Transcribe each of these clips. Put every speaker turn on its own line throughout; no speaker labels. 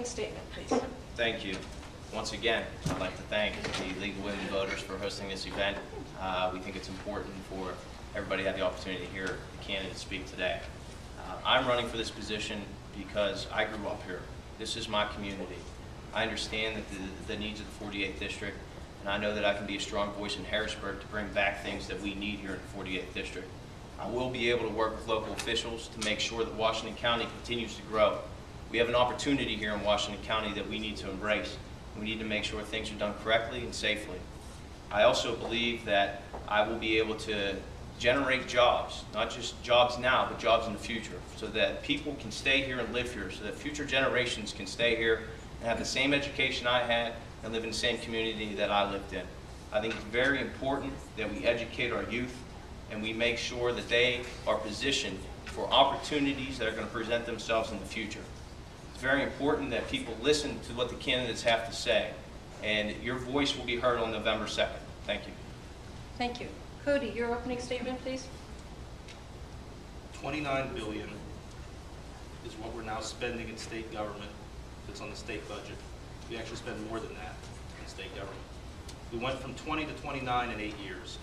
opening statement, please.
Thank you. Once again, I'd like to thank the League of Women Voters for hosting this event. We think it's important for everybody to have the opportunity to hear the candidates speak today. I'm running for this position because I grew up here. This is my community. I understand that the needs of the 48th District, and I know that I can be a strong voice in Harrisburg to bring back things that we need here in the 48th District. I will be able to work with local officials to make sure that Washington County continues to grow. We have an opportunity here in Washington County that we need to embrace. We need to make sure things are done correctly and safely. I also believe that I will be able to generate jobs, not just jobs now, but jobs in the future, so that people can stay here and live here, so that future generations can stay here and have the same education I had and live in the same community that I lived in. I think it's very important that we educate our youth and we make sure that they are positioned for opportunities that are going to present themselves in the future. It's very important that people listen to what the candidates have to say, and your voice will be heard on November 2nd. Thank you.
Thank you. Cody, your opening statement, please.
$29 billion is what we're now spending in state government that's on the state budget. We actually spend more than that in state government. We went from 20 to 29 in 8 years.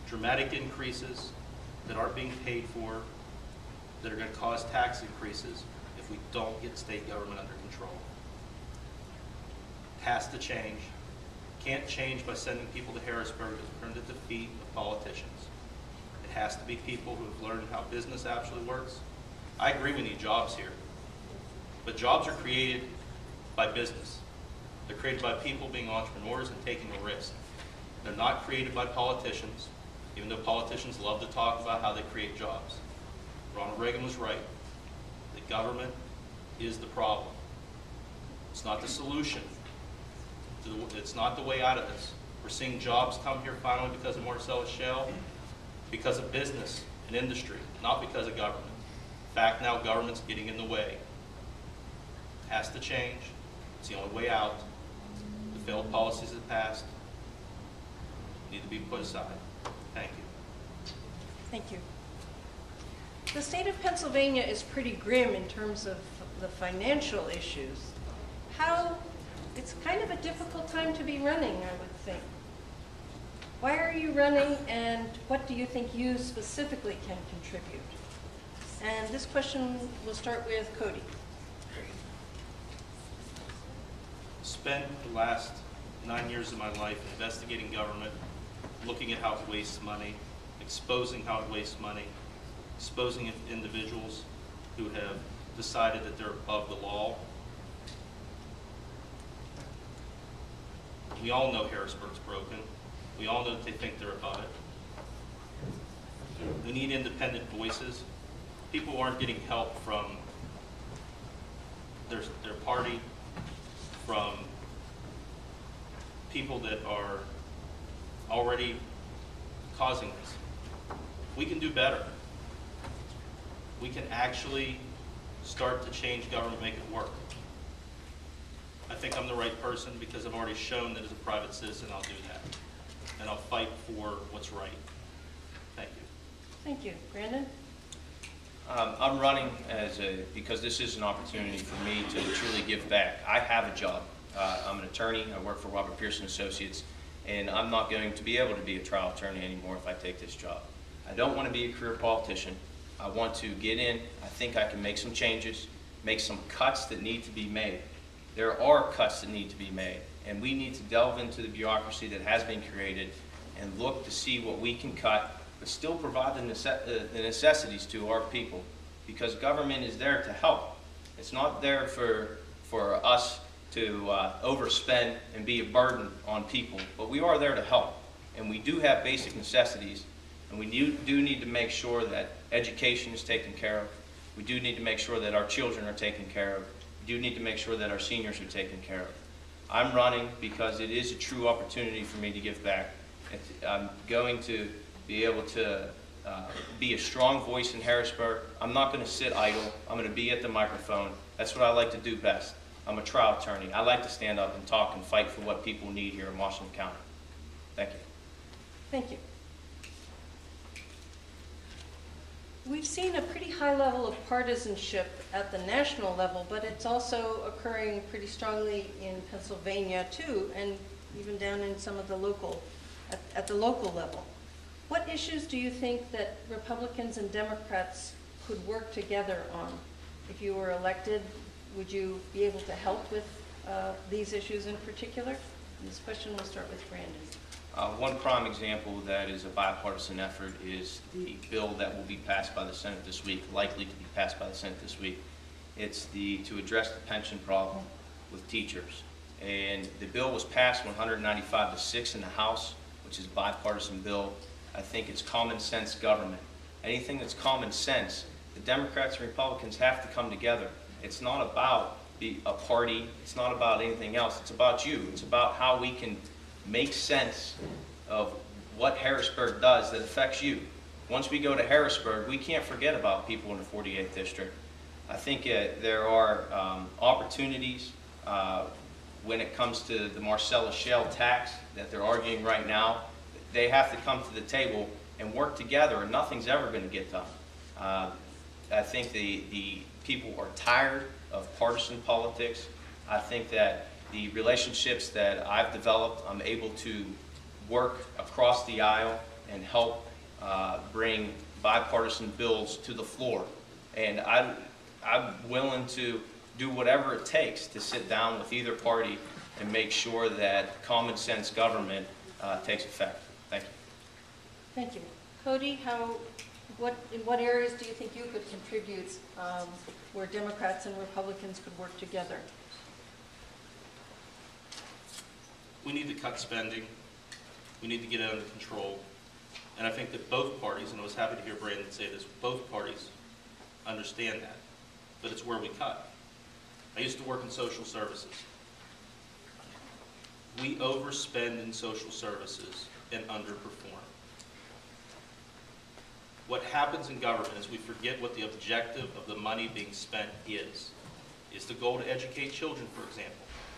Dramatic increases that aren't being paid for, that are going to cause tax increases if we don't get state government under control. It has to change. Can't change by sending people to Harrisburg to earn the defeat of politicians. It has to be people who have learned how business actually works. I agree we need jobs here, but jobs are created by business. They're created by people being entrepreneurs and taking a risk. They're not created by politicians, even though politicians love to talk about how they create jobs. Ronald Reagan was right. The government is the problem. It's not the solution. It's not the way out of this. We're seeing jobs come here finally because of Marcellus Shale, because of business and industry, not because of government. In fact, now government's getting in the way. It has to change. It's the only way out. The failed policies that passed need to be put aside. Thank you.
Thank you. The state of Pennsylvania is pretty grim in terms of the financial issues. It's kind of a difficult time to be running, I would think. Why are you running, and what do you think you specifically can contribute? And this question will start with Cody.
Spent the last 9 years of my life investigating government, looking at how it wastes money, exposing how it wastes money, exposing individuals who have decided that they're above the law. We all know Harrisburg's broken. We all know that they think they're above it. We need independent voices. People aren't getting help from their party, from people that are already causing this. We can do better. We can actually start to change government, make it work. I think I'm the right person because I've already shown that as a private citizen I'll do that. And I'll fight for what's right. Thank you.
Thank you. Brandon?
I'm running because this is an opportunity for me to truly give back. I have a job. I'm an attorney. I work for Robert Pearson Associates, and I'm not going to be able to be a trial attorney anymore if I take this job. I don't want to be a career politician. I want to get in. I think I can make some changes, make some cuts that need to be made. There are cuts that need to be made, and we need to delve into the bureaucracy that has been created and look to see what we can cut, but still provide the necessities to our people, because government is there to help. It's not there for us to overspend and be a burden on people, but we are there to help, and we do have basic necessities, and we do need to make sure that education is taken care of. We do need to make sure that our children are taken care of. We do need to make sure that our seniors are taken care of. I'm running because it is a true opportunity for me to give back. I'm going to be able to be a strong voice in Harrisburg. I'm not going to sit idle. I'm going to be at the microphone. That's what I like to do best. I'm a trial attorney. I like to stand up and talk and fight for what people need here in Washington County. Thank you.
Thank you. We've seen a pretty high level of partisanship at the national level, but it's also occurring pretty strongly in Pennsylvania too, and even down in some of the local, at the local level. What issues do you think that Republicans and Democrats could work together on? If you were elected, would you be able to help with these issues in particular? And this question will start with Brandon.
One prime example that is a bipartisan effort is the bill that will be passed by the Senate this week, likely to be passed by the Senate this week. It's to address the pension problem with teachers. And the bill was passed 195 to 6 in the House, which is a bipartisan bill. I think it's common sense government. Anything that's common sense, the Democrats and Republicans have to come together. It's not about a party. It's not about anything else. It's about you. It's about how we can make sense of what Harrisburg does that affects you. Once we go to Harrisburg, we can't forget about people in the 48th District. I think there are opportunities when it comes to the Marcellus Shale tax that they're arguing right now. They have to come to the table and work together, or nothing's ever going to get done. I think the people are tired of partisan politics. I think that the relationships that I've developed, I'm able to work across the aisle and help bring bipartisan bills to the floor. And I'm willing to do whatever it takes to sit down with either party and make sure that common sense government takes effect. Thank you.
Thank you. Cody, in what areas do you think you could contribute where Democrats and Republicans could work together?
We need to cut spending. We need to get it under control. And I think that both parties, and I was happy to hear Brandon say this, both parties understand that. But it's where we cut. I used to work in social services. We overspend in social services and underperform. What happens in government is we forget what the objective of the money being spent is. Is the goal to educate children, for example?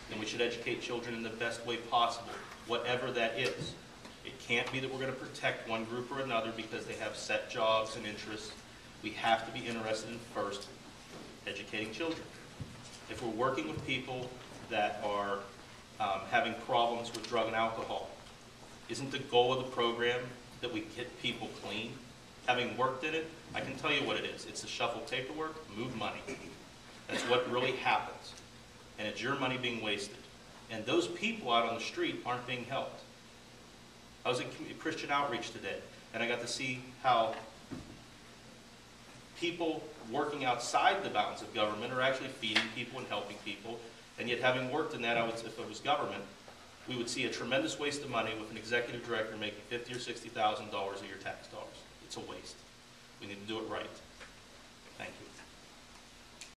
Then we should educate children in the best way possible, whatever that is. It can't be that we're going to protect one group or another because they have set jobs and interests. We have to be interested in first educating children. If we're working with people that are having problems with drug and alcohol, isn't the goal of the program that we get people clean? Having worked in it, I can tell you what it is. It's to shuffle paperwork, move money. That's what really happens. And it's your money being wasted. And those people out on the street aren't being helped. I was at Christian Outreach today, and I got to see how people working outside the bounds of government are actually feeding people and helping people. And yet, having worked in that, if it was government, we would see a tremendous waste of money with an executive director making $50,000 or $60,000 of your tax dollars. It's a waste. We need to do it right. Thank you.